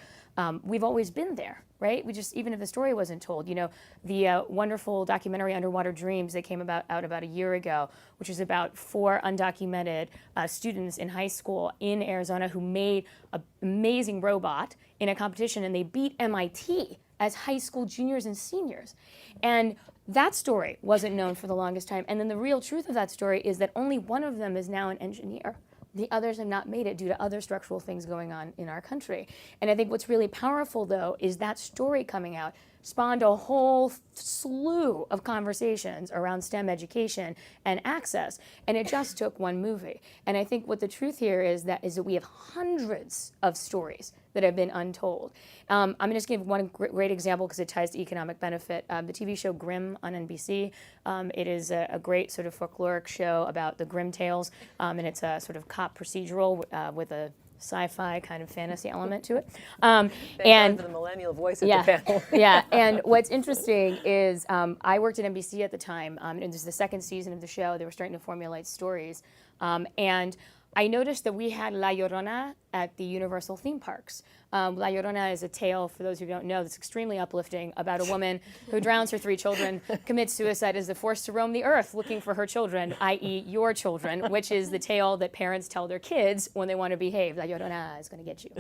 we've always been there, right? We just, even if the story wasn't told, the wonderful documentary Underwater Dreams that came out about a year ago, which is about 4 undocumented students in high school in Arizona who made an amazing robot in a competition, and they beat MIT as high school juniors and seniors. And that story wasn't known for the longest time. And then the real truth of that story is that only one of them is now an engineer. The others have not made it due to other structural things going on in our country. And I think what's really powerful, though, is that story coming out spawned a whole slew of conversations around STEM education and access, and it just took one movie. And I think what the truth here is that we have hundreds of stories that have been untold. I'm going to just give one great example because it ties to economic benefit. The TV show Grimm on NBC. It is a great sort of folkloric show about the Grimm tales, and it's a sort of cop procedural with a sci-fi kind of fantasy element to it. And the millennial voice at the panel. Yeah, and what's interesting is I worked at NBC at the time, and this is the second season of the show. They were starting to formulate stories, and I noticed that we had La Llorona at the Universal theme parks. La Llorona is a tale, for those who don't know, that's extremely uplifting about a woman who drowns her 3 children, commits suicide, is forced to roam the earth looking for her children, i.e. your children, which is the tale that parents tell their kids when they want to behave. La Llorona is going to get you.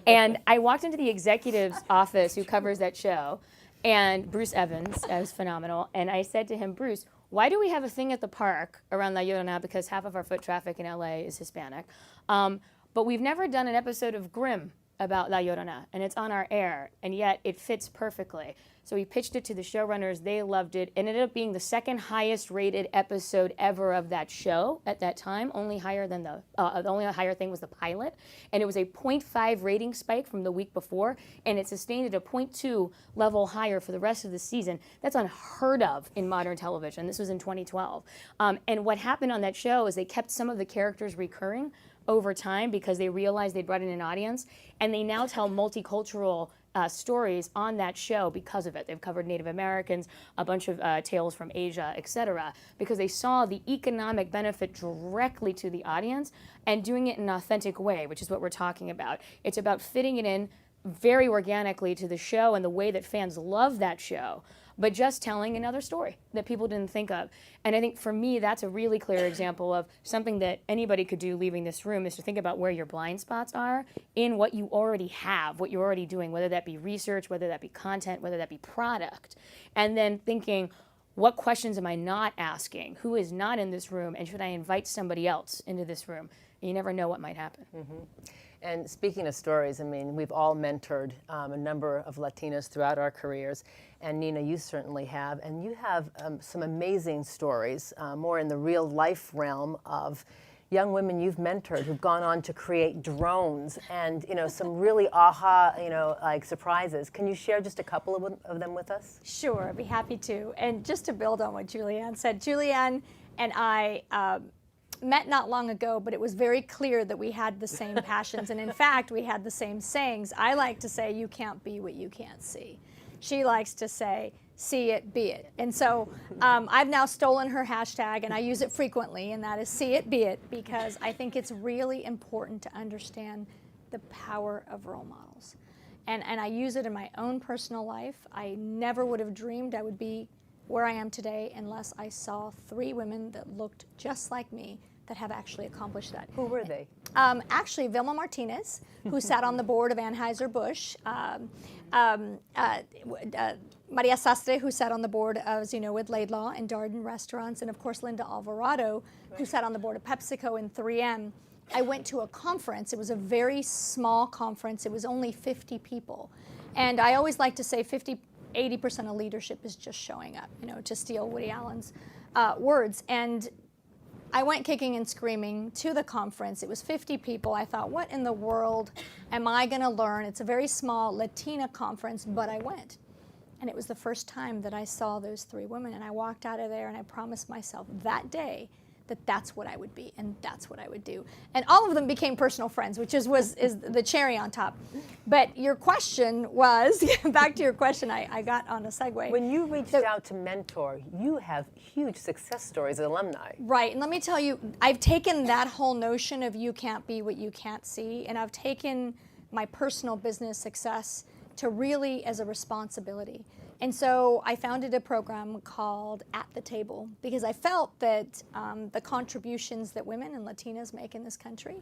And I walked into the executive's office who covers that show, and Bruce Evans, was phenomenal, and I said to him, Bruce, why do we have a thing at the park around La Llorona? Because half of our foot traffic in LA is Hispanic. But we've never done an episode of Grimm about La Llorona, and it's on our air, and yet it fits perfectly. So we pitched it to the showrunners. They loved it. It ended up being the second highest rated episode ever of that show at that time. Only higher than the only higher thing was the pilot, and it was a 0.5 rating spike from the week before, and it sustained at a 0.2 level higher for the rest of the season. That's unheard of in modern television. This was in 2012. And what happened on that show is they kept some of the characters recurring over time because they realized they brought in an audience, and they now tell multicultural stories on that show because of it. They've covered Native Americans, a bunch of tales from Asia, etc., because they saw the economic benefit directly to the audience and doing it in an authentic way, which is what we're talking about. It's about fitting it in very organically to the show and the way that fans love that show, but just telling another story that people didn't think of. And I think for me, that's a really clear example of something that anybody could do leaving this room, is to think about where your blind spots are in what you already have, what you're already doing, whether that be research, whether that be content, whether that be product, and then thinking, what questions am I not asking? Who is not in this room? And should I invite somebody else into this room? You never know what might happen. Mm-hmm. And speaking of stories, I mean, we've all mentored a number of Latinas throughout our careers. And Nina, you certainly have. And you have some amazing stories, more in the real life realm of young women you've mentored who've gone on to create drones and, you know, some really aha, you know, like surprises. Can you share just a couple of them with us? Sure, I'd be happy to. And just to build on what Julianne said, Julianne and I met not long ago, but it was very clear that we had the same passions. And in fact, we had the same sayings. I like to say, you can't be what you can't see. She likes to say, see it, be it. And so I've now stolen her hashtag, and I use it frequently, and that is see it, be it, because I think it's really important to understand the power of role models. And I use it in my own personal life. I never would have dreamed I would be where I am today unless I saw 3 women that looked just like me that have actually accomplished that. Who were they? Actually, Vilma Martinez, who sat on the board of Anheuser-Busch, Maria Sastre, who sat on the board of, as you know, with Laidlaw and Darden Restaurants, and of course Linda Alvarado, who sat on the board of PepsiCo and 3M. I went to a conference. It was a very small conference. It was only 50 people. And I always like to say 80% of leadership is just showing up, you know, to steal Woody Allen's words. And I went kicking and screaming to the conference. It was 50 people. I thought, what in the world am I going to learn? It's a very small Latina conference, but I went. And it was the first time that I saw those 3 women. And I walked out of there and I promised myself that day that that's what I would be and that's what I would do. And all of them became personal friends, which is the cherry on top. But your question was, back to your question, I got on a segue. When you reached out to mentor, you have huge success stories as alumni. Right, and let me tell you, I've taken that whole notion of you can't be what you can't see, and I've taken my personal business success to really as a responsibility. And so I founded a program called At the Table because I felt that the contributions that women and Latinas make in this country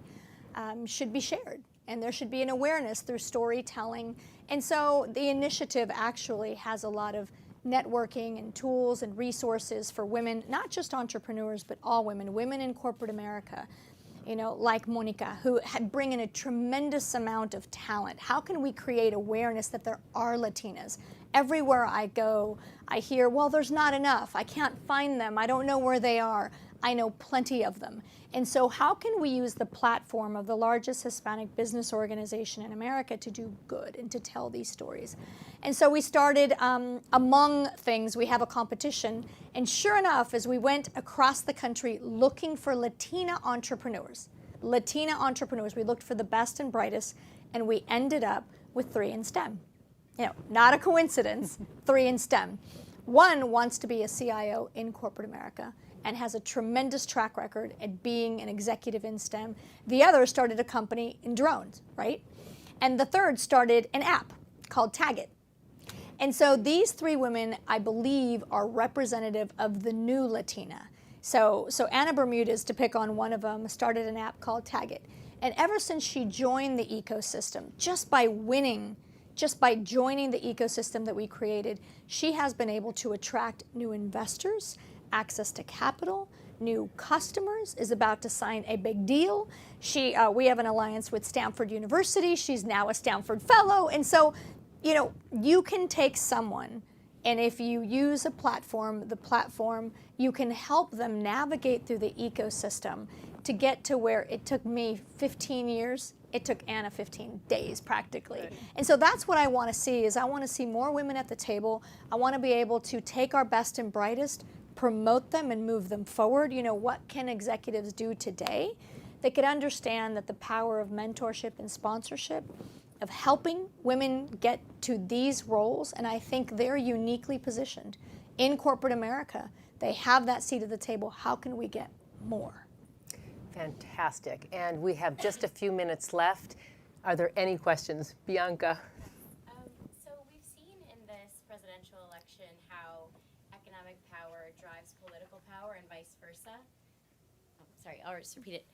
should be shared. And there should be an awareness through storytelling. And so the initiative actually has a lot of networking and tools and resources for women, not just entrepreneurs, but all women, women in corporate America, you know, like Monica, who bring in a tremendous amount of talent. How can we create awareness that there are Latinas? Everywhere I go, I hear, well, there's not enough. I can't find them. I don't know where they are. I know plenty of them. And so how can we use the platform of the largest Hispanic business organization in America to do good and to tell these stories? And so we started, among things, we have a competition. And sure enough, as we went across the country looking for Latina entrepreneurs, we looked for the best and brightest, and we ended up with 3 in STEM. You know, not a coincidence, 3 in STEM. One wants to be a CIO in corporate America and has a tremendous track record at being an executive in STEM. The other started a company in drones, right? And the third started an app called Tag It. And so these 3 women, I believe, are representative of the new Latina. So Anna Bermudez, to pick on one of them, started an app called Tag It. And ever since she joined the ecosystem, just by joining the ecosystem that we created, she has been able to attract new investors, access to capital, new customers, is about to sign a big deal. We have an alliance with Stanford University. She's now a Stanford Fellow. And so, you know, you can take someone, and if you use the platform, you can help them navigate through the ecosystem to get to where it took me 15 years. It took Anna 15 days practically. Right. And so that's what I want to see, is I want to see more women at the table. I want to be able to take our best and brightest, promote them and move them forward. You know, what can executives do today? They could understand that the power of mentorship and sponsorship, of helping women get to these roles, and I think they're uniquely positioned in corporate America. They have that seat at the table. How can we get more? Fantastic. And we have just a few minutes left. Are there any questions? Bianca. So we've seen in this presidential election how economic power drives political power and vice versa. Oh, sorry, I'll just repeat it.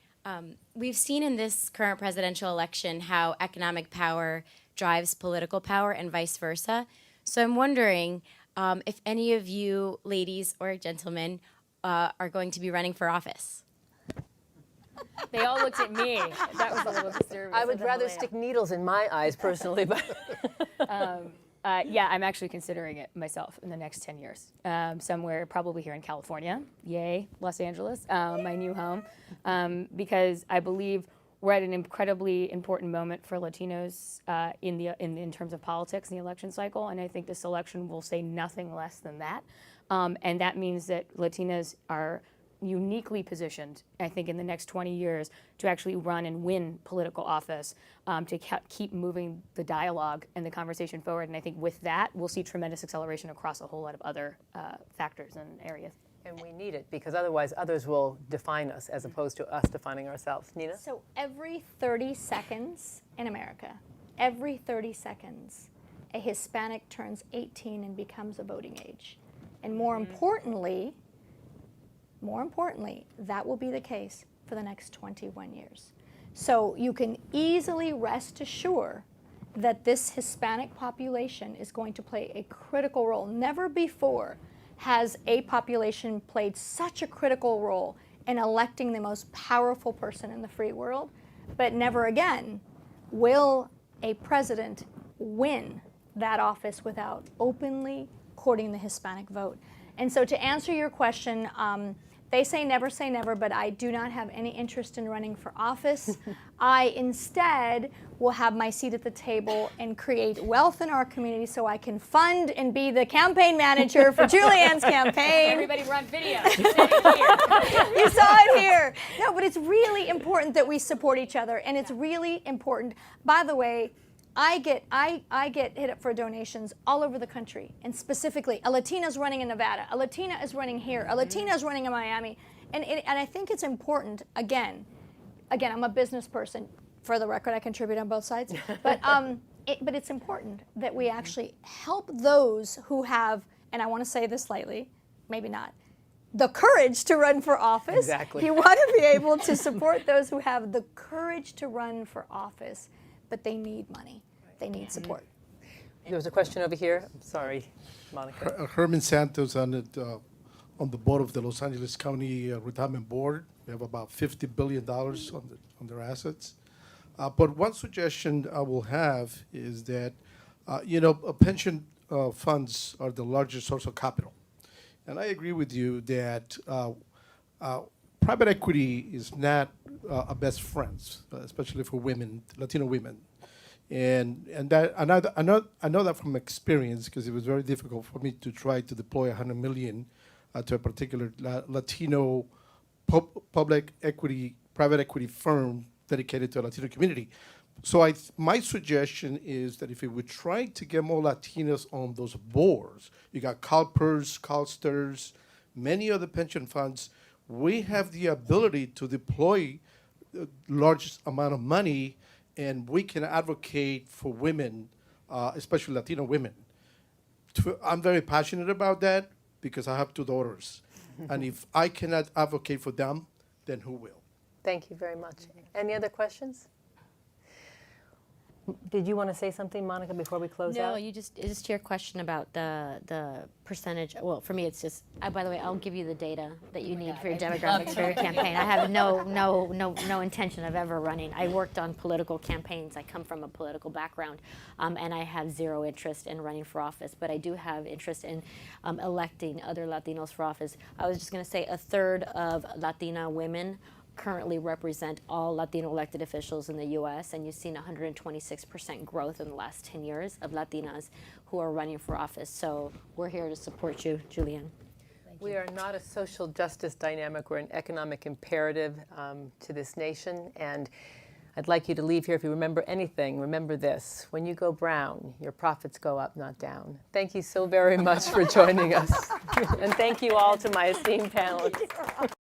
We've seen in this current presidential election how economic power drives political power and vice versa. So I'm wondering if any of you ladies or gentlemen are going to be running for office. They all looked at me. That was a little disturbing. I would rather stick needles in my eyes personally, but yeah, I'm actually considering it myself in the next 10 years. Somewhere probably here in California. Yay, Los Angeles, my new home. Because I believe we're at an incredibly important moment for Latinos in terms of politics in the election cycle, and I think this election will say nothing less than that. And that means that Latinas are uniquely positioned, I think, in the next 20 years to actually run and win political office, to keep moving the dialogue and the conversation forward. And I think with that, we'll see tremendous acceleration across a whole lot of other factors and areas. and we need it, because otherwise others will define us as opposed to us defining ourselves. Nina? So every 30 seconds in America, every 30 seconds, a Hispanic turns 18 and becomes a voting age. And more importantly, that will be the case for the next 21 years. So you can easily rest assured that this Hispanic population is going to play a critical role. Never before has a population played such a critical role in electing the most powerful person in the free world, but never again will a president win that office without openly courting the Hispanic vote. And so to answer your question, they say never, but I do not have any interest in running for office. I instead will have my seat at the table and create wealth in our community so I can fund and be the campaign manager for Julianne's campaign. Everybody run video. You saw it here. No, but it's really important that we support each other, and it's really important. By the way, I get hit up for donations all over the country, and specifically, a Latina is running in Nevada, a Latina is running here, a Latina is running in Miami, and I think it's important. Again, I'm a business person. For the record, I contribute on both sides, but it's important that we actually help those who have, and I want to say this lightly, maybe not, the courage to run for office. Exactly. You want to be able to support those who have the courage to run for office, but they need money. They need support. There was a question over here. I'm sorry, Monica. Herman Santos on the board of the Los Angeles County Retirement Board. We have about $50 billion on their assets. But one suggestion I will have is that, pension funds are the largest source of capital. And I agree with you that private equity is not a best friend, especially for women, Latino women. And that I know that from experience, because it was very difficult for me to try to deploy $100 million to a particular Latino private equity firm dedicated to the Latino community. So my suggestion is that if we would try to get more Latinos on those boards, you got CalPERS, CalSTRS, many other pension funds, we have the ability to deploy the largest amount of money, and we can advocate for women, especially Latino women. I'm very passionate about that because I have two daughters. And if I cannot advocate for them, then who will? Thank you very much. Any other questions? Did you want to say something, Monica, before we close No, out? you just your question about the percentage. Well, for me, it's just. By the way, I'll give you the data that you need for your demographics for your campaign. I have no intention of ever running. I worked on political campaigns. I come from a political background, and I have zero interest in running for office. But I do have interest in electing other Latinos for office. I was just going to say a third of Latina women currently represent all Latino elected officials in the U.S., and you've seen 126% growth in the last 10 years of Latinas who are running for office. So we're here to support you, Julianne. We are not a social justice dynamic. We're an economic imperative to this nation. And I'd like you to leave here, if you remember anything, remember this. When you go brown, your profits go up, not down. Thank you so very much for joining us. And thank you all to my esteemed panelists.